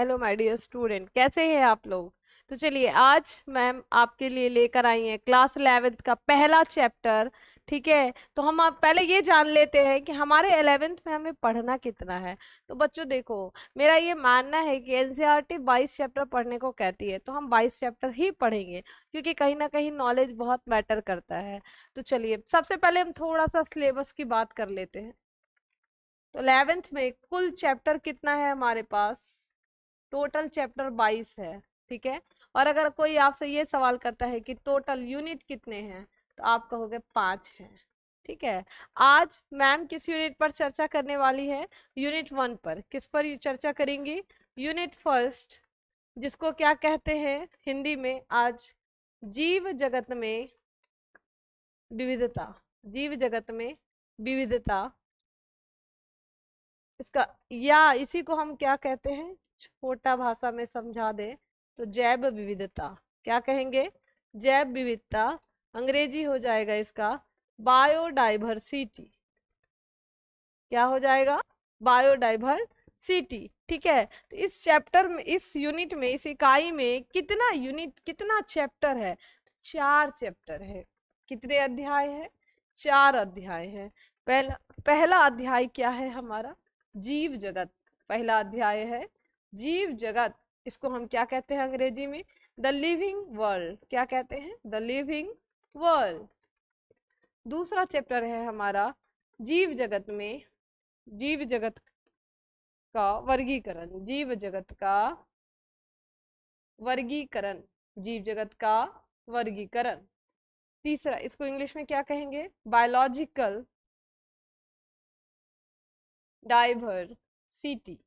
Hello my dear student, कैसे हैं आप लोग। तो चलिए, आज मैम आपके लिए लेकर आई हैं क्लास 11th का पहला चैप्टर। ठीक है, तो हम आप पहले ये जान लेते हैं कि हमारे 11th में हमें पढ़ना कितना है। तो बच्चों देखो, मेरा ये मानना है कि एनसीईआरटी 22 चैप्टर पढ़ने को कहती है, तो हम 22 चैप्टर ही पढ़ेंगे, क्योंकि कहीं ना कहीं नॉलेज बहुत मैटर करता है। तो चलिए, सबसे पहले हम थोड़ा सा सिलेबस की बात कर लेते हैं। तो 11th में कुल चैप्टर कितना है हमारे पास? टोटल चैप्टर 22 है। ठीक है, और अगर कोई आपसे ये सवाल करता है कि टोटल यूनिट कितने हैं, तो आप कहोगे 5 हैं। ठीक है, आज मैम किस यूनिट पर चर्चा करने वाली है? यूनिट 1 पर। किस पर चर्चा करेंगी? यूनिट फर्स्ट, जिसको क्या कहते हैं हिंदी में आज? जीव जगत में विविधता। जीव जगत में विविधता, इसका या इसी को हम क्या कहते हैं, छोटा भाषा में समझा दे तो जैव विविधता। क्या कहेंगे? जैव विविधता। अंग्रेजी हो जाएगा इसका बायोडाइवर्सिटी। क्या हो जाएगा? बायोडाइवर्सिटी। ठीक है, तो इस चैप्टर में, इस यूनिट में, इस इकाई में कितना यूनिट, कितना चैप्टर है? तो 4 चैप्टर है। कितने अध्याय है? 4 अध्याय है। पहला पहला अध्याय क्या है हमारा? जीव जगत। पहला अध्याय है जीव जगत। इसको हम क्या कहते हैं अंग्रेजी में? The living world. क्या कहते हैं? The living world. दूसरा चैप्टर है हमारा जीव जगत में, जीव जगत का वर्गीकरण। जीव जगत का वर्गीकरण। जीव जगत का वर्गीकरण। तीसरा, इसको इंग्लिश में क्या कहेंगे? Biological diversity.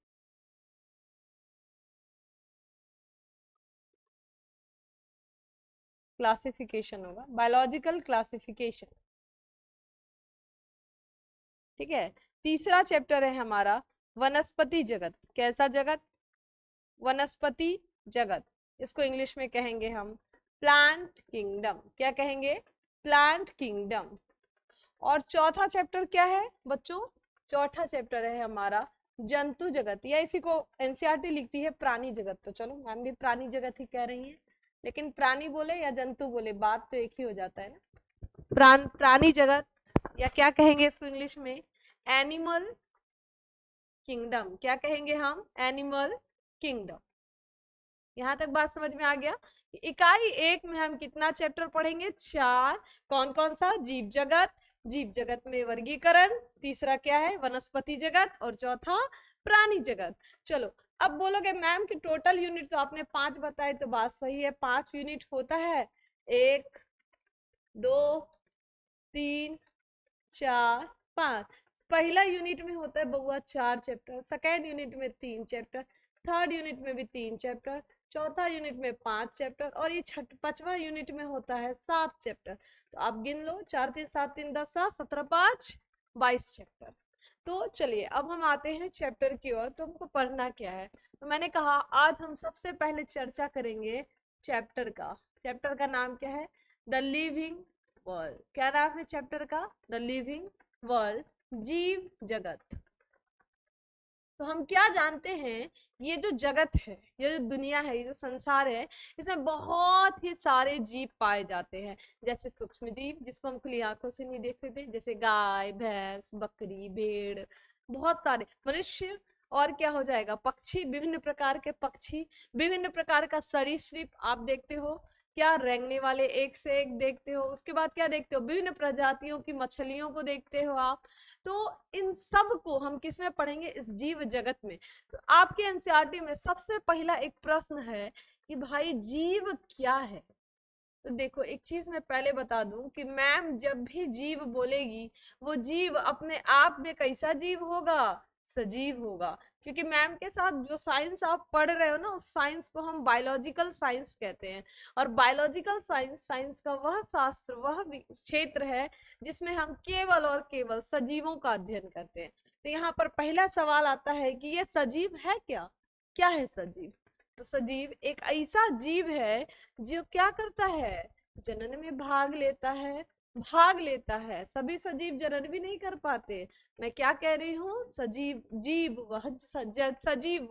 क्लासिफिकेशन होगा, बायोलॉजिकल क्लासिफिकेशन। ठीक है, तीसरा चैप्टर है हमारा वनस्पति जगत। कैसा जगत? वनस्पति जगत। इसको इंग्लिश में कहेंगे हम प्लांट किंगडम। क्या कहेंगे? Plant kingdom. और चौथा चैप्टर क्या है बच्चों? चौथा चैप्टर है हमारा जंतु जगत, या इसी को एनसीईआरटी लिखती है प्राणी जगत। तो चलो, मैम भी प्राणी जगत ही कह रही है, लेकिन प्राणी बोले या जंतु बोले, बात तो एक ही हो जाता है ना। प्राणी जगत, या क्या कहेंगे इसको इंग्लिश में? Animal kingdom. क्या कहेंगे हम? Animal kingdom. यहां तक बात समझ में आ गया? इकाई 1 में हम कितना चैप्टर पढ़ेंगे? 4। कौन कौन सा? जीव जगत, जीव जगत में वर्गीकरण, तीसरा क्या है? वनस्पति जगत, और चौथा प्राणी जगत। चलो, अब बोलोगे मैम कि टोटल यूनिट तो आपने 5 बताए, तो बात सही है, 5 यूनिट होता है। 1 2 3 4 5। पहला यूनिट में होता है बउआ 4 चैप्टर, सेकेंड यूनिट में 3 चैप्टर, थर्ड यूनिट में भी 3 चैप्टर, चौथा यूनिट में 5 चैप्टर, और ये पांचवा यूनिट में होता है 7 चैप्टर। तो आप गिन लो, 4 3 7 3 10 7 17 5 22 चैप्टर। तो चलिए, अब हम आते हैं चैप्टर की ओर। तो हमको पढ़ना क्या है? तो मैंने कहा आज हम सबसे पहले चर्चा करेंगे चैप्टर का। चैप्टर का नाम क्या है? The living world. क्या नाम है चैप्टर का? द लिविंग वर्ल्ड, जीव जगत। तो हम क्या जानते हैं, ये जो जगत है, ये जो दुनिया है, ये जो संसार है, इसमें बहुत ही सारे जीव पाए जाते हैं। जैसे सूक्ष्म जीव, जिसको हम खुली आंखों से नहीं देख सकते, जैसे गाय, भैंस, बकरी, भेड़, बहुत सारे मनुष्य। और क्या हो जाएगा? पक्षी, विभिन्न प्रकार के पक्षी, विभिन्न प्रकार का सरीसृप आप देखते हो। क्या रेंगने वाले एक से एक देखते हो। उसके बाद क्या देखते हो? विभिन्न प्रजातियों की मछलियों को देखते हो आप। तो इन सब को हम किस में पढ़ेंगे? इस जीव जगत में। तो आपके एनसीईआरटी में सबसे पहला एक प्रश्न है कि भाई जीव क्या है। तो देखो, एक चीज मैं पहले बता दूं कि मैम जब भी जीव बोलेगी, वो जीव अपने आप में कैसा जीव होगा? सजीव होगा। क्योंकि मैम के साथ जो साइंस आप पढ़ रहे हो ना, उस साइंस को हम बायोलॉजिकल साइंस कहते हैं। और बायोलॉजिकल साइंस, साइंस का वह शास्त्र, वह क्षेत्र है जिसमें हम केवल और केवल सजीवों का अध्ययन करते हैं। तो यहाँ पर पहला सवाल आता है कि ये सजीव है क्या? क्या है सजीव? तो सजीव एक ऐसा जीव है जो क्या करता है? जनन में भाग लेता है, भाग लेता है। सभी सजीव जनन भी नहीं कर पाते। मैं क्या कह रही हूँ, सजीव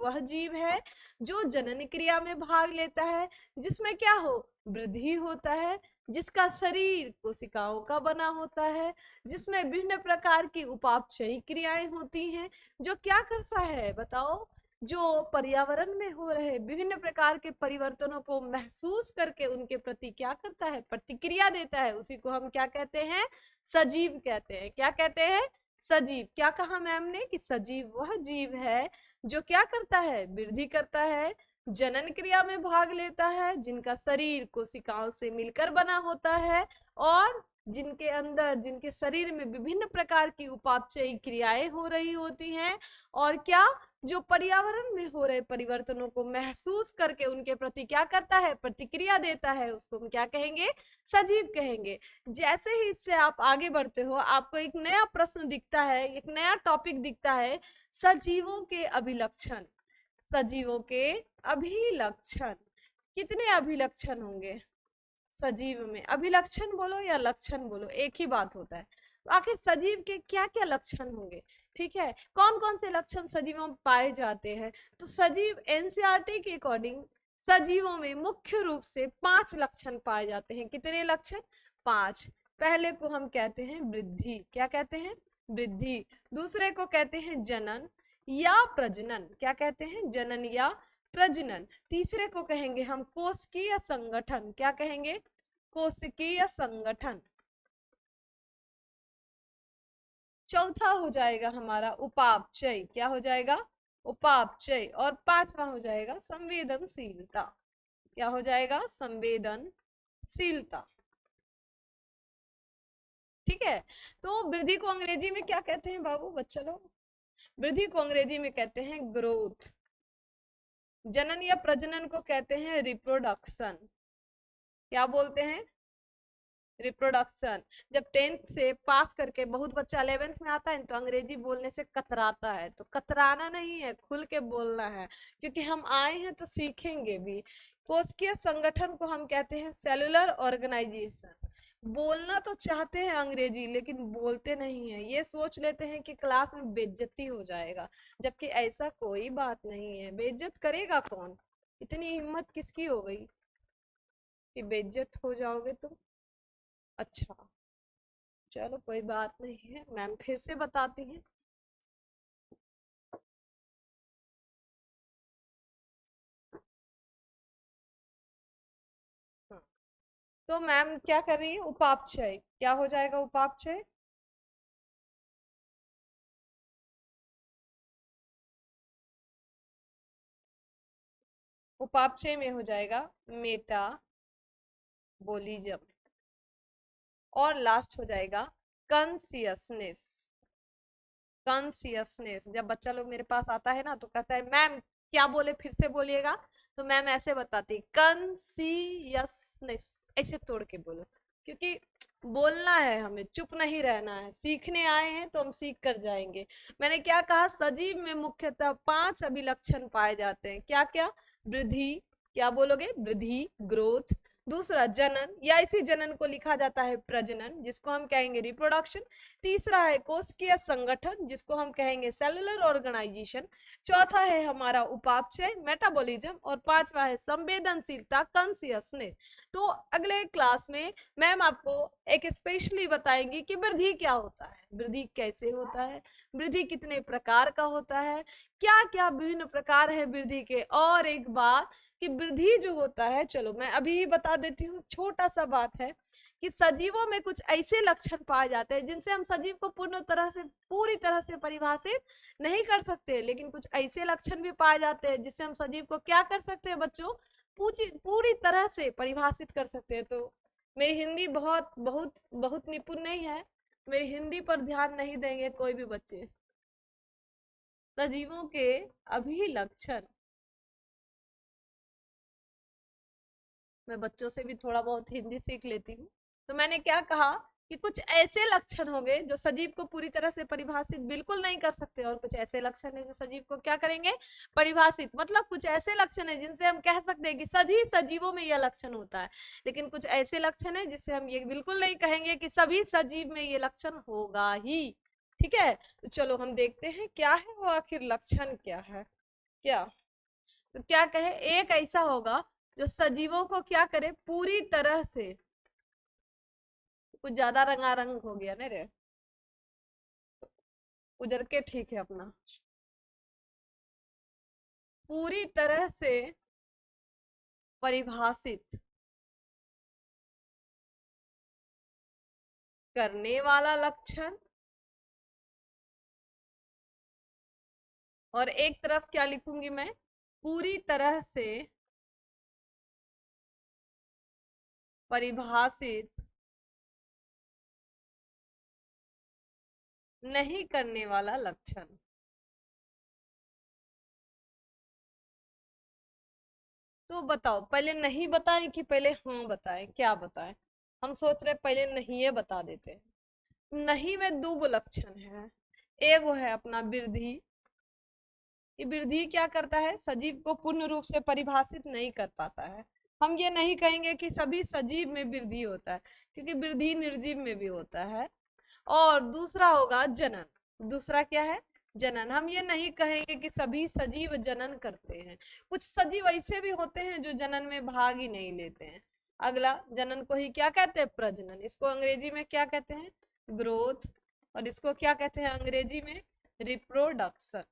वह जीव है जो जनन क्रिया में भाग लेता है, जिसमें क्या हो, वृद्धि होता है, जिसका शरीर कोशिकाओं का बना होता है, जिसमें विभिन्न प्रकार की उपापचयी क्रियाएं होती हैं, जो क्या करता है बताओ, जो पर्यावरण में हो रहे विभिन्न प्रकार के परिवर्तनों को महसूस करके उनके प्रति क्या करता है, प्रतिक्रिया देता है, उसी को हम क्या कहते हैं, सजीव कहते हैं। क्या कहते हैं, सजीव। क्या कहा मैम ने कि सजीव वह जीव है जो क्या करता है, वृद्धि करता है, जनन क्रिया में भाग लेता है, जिनका शरीर कोशिकाओं से मिलकर बना होता है, और जिनके अंदर, जिनके शरीर में विभिन्न प्रकार की उपापचयी क्रियाएं हो रही होती हैं, और क्या, जो पर्यावरण में हो रहे परिवर्तनों को महसूस करके उनके प्रति क्या करता है, प्रतिक्रिया देता है, उसको हम क्या कहेंगे, सजीव कहेंगे। जैसे ही इससे आप आगे बढ़ते हो, आपको एक नया प्रश्न दिखता है, एक नया टॉपिक दिखता है, सजीवों के अभिलक्षण। सजीवों के अभिलक्षण, कितने अभिलक्षण होंगे सजीव में? अभिलक्षण बोलो या लक्षण बोलो, एक ही बात होता है। तो आखिर सजीव के क्या क्या लक्षण होंगे, ठीक है, कौन कौन से लक्षण सजीवों में पाए जाते हैं? तो सजीव, एनसीईआरटी के अकॉर्डिंग सजीवों में मुख्य रूप से 5 लक्षण पाए जाते हैं। कितने लक्षण? 5। पहले को हम कहते हैं वृद्धि। क्या कहते हैं? वृद्धि। दूसरे को कहते हैं जनन या प्रजनन। क्या कहते हैं? जनन या प्रजनन। तीसरे को कहेंगे हम कोशिकीय संगठन। क्या कहेंगे? कोशिकीय संगठन। चौथा हो जाएगा हमारा उपापचय। क्या हो जाएगा? उपापचय। और पांचवा हो जाएगा संवेदनशीलता। क्या हो जाएगा? संवेदनशीलता। ठीक है। तो वृद्धि को अंग्रेजी में क्या कहते हैं बाबू बच्चा लोग? वृद्धि को अंग्रेजी में कहते हैं ग्रोथ। जनन या प्रजनन को कहते हैं रिप्रोडक्शन। क्या बोलते हैं? रिप्रोडक्शन। जब 10th से पास करके बहुत बच्चा 11th में आता है तो अंग्रेजी बोलने से कतराता है, तो कतराना नहीं है, खुल के बोलना है, क्योंकि हम आए हैं तो सीखेंगे भी। कोशिकीय संगठन को हम कहते हैं सेलुलर ऑर्गेनाइजेशन। बोलना तो चाहते हैं अंग्रेजी लेकिन बोलते नहीं है, ये सोच लेते हैं कि क्लास में बेइज्जती हो जाएगा, जबकि ऐसा कोई बात नहीं है। बेइज्जत करेगा कौन? इतनी हिम्मत किसकी हो गई कि बेइज्जत हो जाओगे तुम? अच्छा, चलो कोई बात नहीं है, मैम फिर से बताती हैं। हाँ, तो मैम क्या कर रही है? उपापचय। क्या हो जाएगा उपापचय? उपापचय में हो जाएगा मेटाबॉलिज्म। और लास्ट हो जाएगा कॉन्सियसनेस। कॉन्सियसनेस। जब बच्चा लोग मेरे पास आता है ना तो कहता है मैम क्या बोले, फिर से बोलिएगा, तो मैम ऐसे बताती कॉन्सियसनेस, ऐसे तोड़ के बोलो, क्योंकि बोलना है हमें, चुप नहीं रहना है। सीखने आए हैं तो हम सीख कर जाएंगे। मैंने क्या कहा? सजीव में मुख्यतः 5 अभिलक्षण पाए जाते हैं। क्या क्या? वृद्धि। क्या बोलोगे? वृद्धि, ग्रोथ। दूसरा जनन, या इसी जनन को लिखा जाता है प्रजनन, जिसको हम कहेंगे रिप्रोडक्शन। तीसरा है कोशिकीय संगठन, जिसको हम कहेंगे सेलुलर ऑर्गेनाइजेशन। चौथा है हमारा उपापचय, मेटाबॉलिज्म। और पांचवा है संवेदनशीलता, कॉन्सियसनेस। तो अगले क्लास में मैम आपको एक स्पेशली बताएंगी कि वृद्धि क्या होता है, वृद्धि कैसे होता है, वृद्धि कितने प्रकार का होता है, क्या क्या विभिन्न प्रकार है वृद्धि के। और एक बात कि वृद्धि जो होता है, चलो मैं अभी ही बता देती हूँ, छोटा सा बात है कि सजीवों में कुछ ऐसे लक्षण पाए जाते हैं जिनसे हम सजीव को पूरी तरह से परिभाषित नहीं कर सकते, लेकिन कुछ ऐसे लक्षण भी पाए जाते हैं जिससे हम सजीव को क्या कर सकते हैं बच्चों, पूरी तरह से परिभाषित कर सकते हैं। तो मेरी हिंदी बहुत बहुत बहुत निपुण नहीं है, मेरी हिंदी पर ध्यान नहीं देंगे कोई भी बच्चे। सजीवों के अभिलक्षण, मैं बच्चों से भी थोड़ा बहुत हिंदी सीख लेती हूँ। तो मैंने क्या कहा कि कुछ ऐसे लक्षण हो गए जो सजीव को पूरी तरह से परिभाषित बिल्कुल नहीं कर सकते, और कुछ ऐसे लक्षण है जो सजीव को क्या करेंगे, परिभाषित। मतलब कुछ ऐसे लक्षण है जिनसे हम कह सकते हैं कि सभी सजीवों में यह लक्षण होता है, लेकिन कुछ ऐसे लक्षण है जिससे हम ये बिल्कुल नहीं कहेंगे कि सभी सजीव में ये लक्षण होगा ही। ठीक है, तो चलो हम देखते हैं क्या है वो आखिर लक्षण क्या है। क्या, तो क्या कहे, एक ऐसा होगा जो सजीवों को क्या करे, पूरी तरह से, कुछ ज्यादा रंगारंग हो गया ना रे, उजर के ठीक है अपना, पूरी तरह से परिभाषित करने वाला लक्षण, और एक तरफ क्या लिखूंगी मैं, पूरी तरह से परिभाषित नहीं करने वाला लक्षण। तो बताओ, पहले नहीं बताएं कि पहले हाँ बताएं, क्या बताएं? हम सोच रहे पहले नहीं ये बता देते हैं। नहीं में दो गो लक्षण है, एक वो है अपना वृद्धि। ये वृद्धि क्या करता है, सजीव को पूर्ण रूप से परिभाषित नहीं कर पाता है। हम ये नहीं कहेंगे कि सभी सजीव में वृद्धि होता है, क्योंकि वृद्धि निर्जीव में भी होता है। और दूसरा होगा जनन। दूसरा क्या है, जनन। हम ये नहीं कहेंगे कि सभी सजीव जनन करते हैं, कुछ सजीव ऐसे भी होते हैं जो जनन में भाग ही नहीं लेते हैं। अगला, जनन को ही क्या कहते हैं, प्रजनन। इसको अंग्रेजी में क्या कहते हैं, ग्रोथ। और इसको क्या कहते हैं अंग्रेजी में, रिप्रोडक्शन।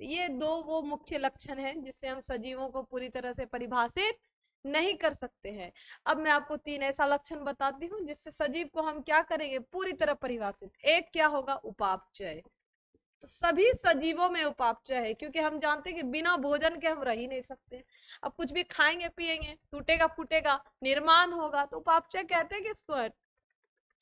ये दो वो मुख्य लक्षण हैं जिससे हम सजीवों को पूरी तरह से परिभाषित नहीं कर सकते हैं। अब मैं आपको तीन ऐसा लक्षण बताती हूँ जिससे सजीव को हम क्या करेंगे, पूरी तरह परिभाषित। एक क्या होगा, उपापचय। तो सभी सजीवों में उपापचय है, क्योंकि हम जानते हैं कि बिना भोजन के हम रह ही नहीं सकते। अब कुछ भी खाएंगे पिएंगे, टूटेगा फूटेगा, निर्माण होगा, तो उपापचय कहते हैं किसको है,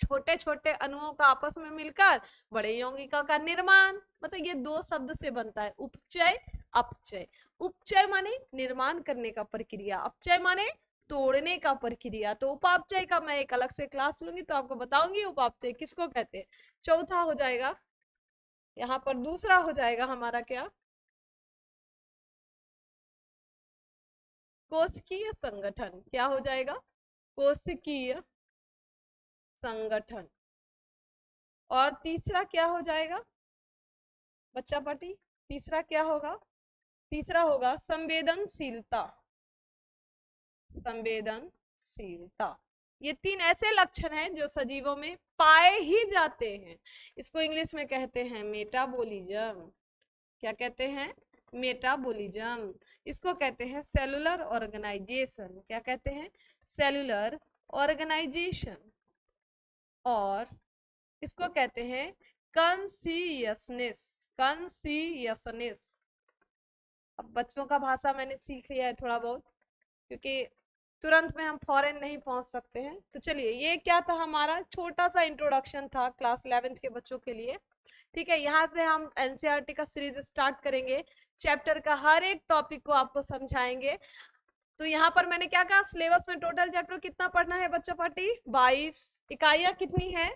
छोटे छोटे अणुओं का आपस में मिलकर बड़े यौगिका का निर्माण। मतलब ये दो शब्द से बनता है, उपचय अपचय। उपचय माने निर्माण करने का प्रक्रिया, अपचय माने तोड़ने का प्रक्रिया। तो उपापचय का मैं एक अलग से क्लास लूंगी तो आपको बताऊंगी उपापचय किसको कहते हैं। चौथा हो जाएगा यहाँ पर, दूसरा हो जाएगा हमारा क्या, कोशिकीय संगठन। क्या हो जाएगा, कोशिकीय संगठन। और तीसरा क्या हो जाएगा बच्चा पार्टी, तीसरा क्या होगा, तीसरा होगा संवेदनशीलता। संवेदनशीलता। ये तीन ऐसे लक्षण हैं जो सजीवों में पाए ही जाते हैं। इसको इंग्लिश में कहते हैं मेटाबॉलिज्म। क्या कहते हैं, मेटाबॉलिज्म। इसको कहते हैं सेलुलर ऑर्गेनाइजेशन। क्या कहते हैं, सेलुलर ऑर्गेनाइजेशन। और इसको कहते हैं कॉन्सियसनेस। कॉन्सियसनेस। अब बच्चों का भाषा मैंने सीख लिया है थोड़ा बहुत, क्योंकि तुरंत में हम फॉरेन नहीं पहुंच सकते हैं। तो चलिए, ये क्या था, हमारा छोटा सा इंट्रोडक्शन था क्लास 11th के बच्चों के लिए। ठीक है, यहाँ से हम एनसीईआरटी का सीरीज स्टार्ट करेंगे, चैप्टर का हर एक टॉपिक को आपको समझाएंगे। तो यहाँ पर मैंने क्या कहा, सिलेबस में टोटल चैप्टर कितना पढ़ना है बच्चों पार्टी, 22। इकाइयां कितनी है,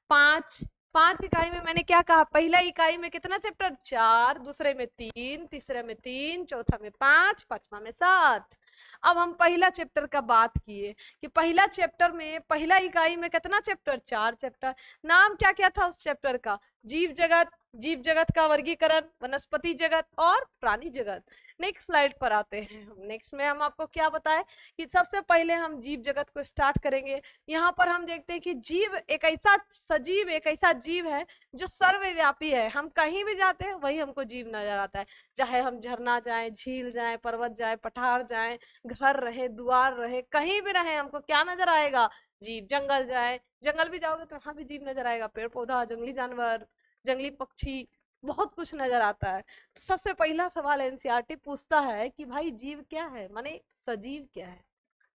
5। 5 इकाई में मैंने क्या कहा, पहला इकाई में कितना चैप्टर, 4, दूसरे में 3, तीसरे में 3, चौथा में 5, पांचवा में 7। अब हम पहला चैप्टर का बात किए कि पहला चैप्टर में, पहला इकाई में कितना चैप्टर, 4 चैप्टर। नाम क्या क्या था उस चैप्टर का, जीव जगत, जीव जगत का वर्गीकरण, वनस्पति जगत और प्राणी जगत। नेक्स्ट स्लाइड पर आते हैं हम। नेक्स्ट में हम आपको क्या बताएं कि सबसे पहले हम जीव जगत को स्टार्ट करेंगे। यहाँ पर हम देखते हैं कि जीव एक ऐसा सजीव, एक ऐसा जीव है जो सर्वव्यापी है। हम कहीं भी जाते हैं वही हमको जीव नजर आता है, चाहे हम झरना जाए, झील जाए, पर्वत जाए, पठार जाए, घर रहे, द्वार रहे, कहीं भी रहे, हमको क्या नजर आएगा, जीव। जंगल जाए, जंगल भी जाओगे तो वहां भी जीव नजर आएगा, पेड़ पौधा, जंगली जानवर, जंगली पक्षी, बहुत कुछ नजर आता है। तो सबसे पहला सवाल एनसीईआरटी पूछता है कि भाई जीव क्या है, माने सजीव क्या है।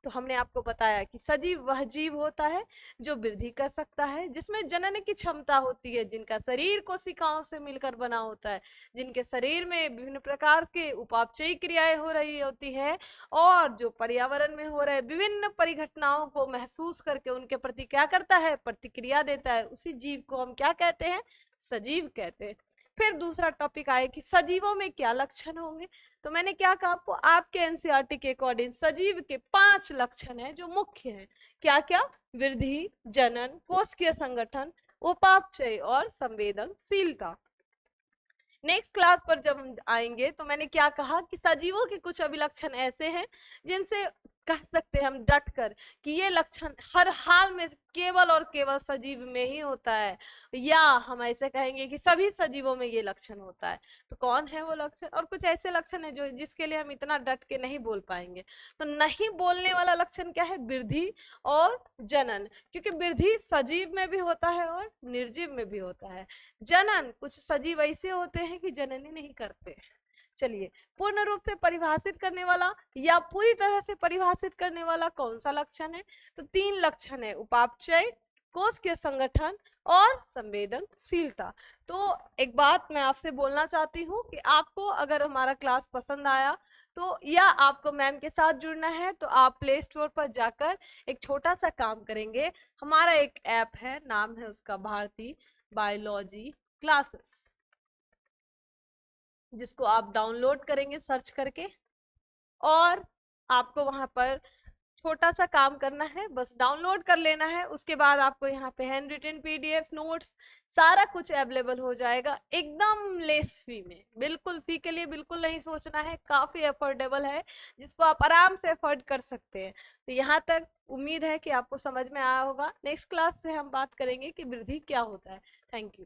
तो हमने आपको बताया कि सजीव वह जीव होता है जो वृद्धि कर सकता है, जिसमें जनन की क्षमता होती है, जिनका शरीर कोशिकाओं से मिलकर बना होता है, जिनके शरीर में विभिन्न प्रकार के उपापचयी क्रियाएं हो रही होती है, और जो पर्यावरण में हो रहे विभिन्न परिघटनाओं को महसूस करके उनके प्रति क्या करता है, प्रतिक्रिया देता है, उसी जीव को हम क्या कहते हैं, सजीव कहते हैं। फिर दूसरा टॉपिक आए कि सजीवों में क्या लक्षण होंगे। तो मैंने क्या कहा आपको, आपके एनसीईआरटी के अकॉर्डिंग सजीव के 5 लक्षण हैं जो मुख्य हैं। क्या क्या? वृद्धि, जनन, कोशिकीय संगठन, उपापचय और संवेदनशीलता। नेक्स्ट क्लास पर जब हम आएंगे तो मैंने क्या कहा कि सजीवों के कुछ अभिलक्षण ऐसे हैं जिनसे कह सकते हैं हम डट कर कि ये लक्षण हर हाल में केवल और केवल सजीव में ही होता है, या हम ऐसे कहेंगे कि सभी सजीवों में ये लक्षण होता है। तो कौन है वो लक्षण? और कुछ ऐसे लक्षण है जो जिसके लिए हम इतना डट के नहीं बोल पाएंगे। तो नहीं बोलने वाला लक्षण क्या है? वृद्धि और जनन, क्योंकि वृद्धि सजीव में भी होता है और निर्जीव में भी होता है। जनन, कुछ सजीव ऐसे होते हैं कि जनन नहीं करते। चलिए, पूर्ण रूप से परिभाषित करने वाला या पूरी तरह से परिभाषित करने वाला कौन सा लक्षण है? तो 3 लक्षण है, उपापचय, कोशिकीय संगठन और संवेदनशीलता। तो एक बात मैं आपसे बोलना चाहती हूँ कि आपको अगर हमारा क्लास पसंद आया तो, या आपको मैम के साथ जुड़ना है, तो आप प्ले स्टोर पर जाकर एक छोटा सा काम करेंगे। हमारा एक ऐप है, नाम है उसका भारती बायोलॉजी क्लासेस, जिसको आप डाउनलोड करेंगे सर्च करके, और आपको वहां पर छोटा सा काम करना है, बस डाउनलोड कर लेना है। उसके बाद आपको यहाँ पे हैंड रिटन पीडीएफ, नोट्स, सारा कुछ अवेलेबल हो जाएगा एकदम लेस फी में। बिल्कुल फी के लिए बिल्कुल नहीं सोचना है, काफी अफोर्डेबल है जिसको आप आराम से अफोर्ड कर सकते हैं। तो यहाँ तक उम्मीद है कि आपको समझ में आया होगा। नेक्स्ट क्लास से हम बात करेंगे कि वृद्धि क्या होता है। Thank you.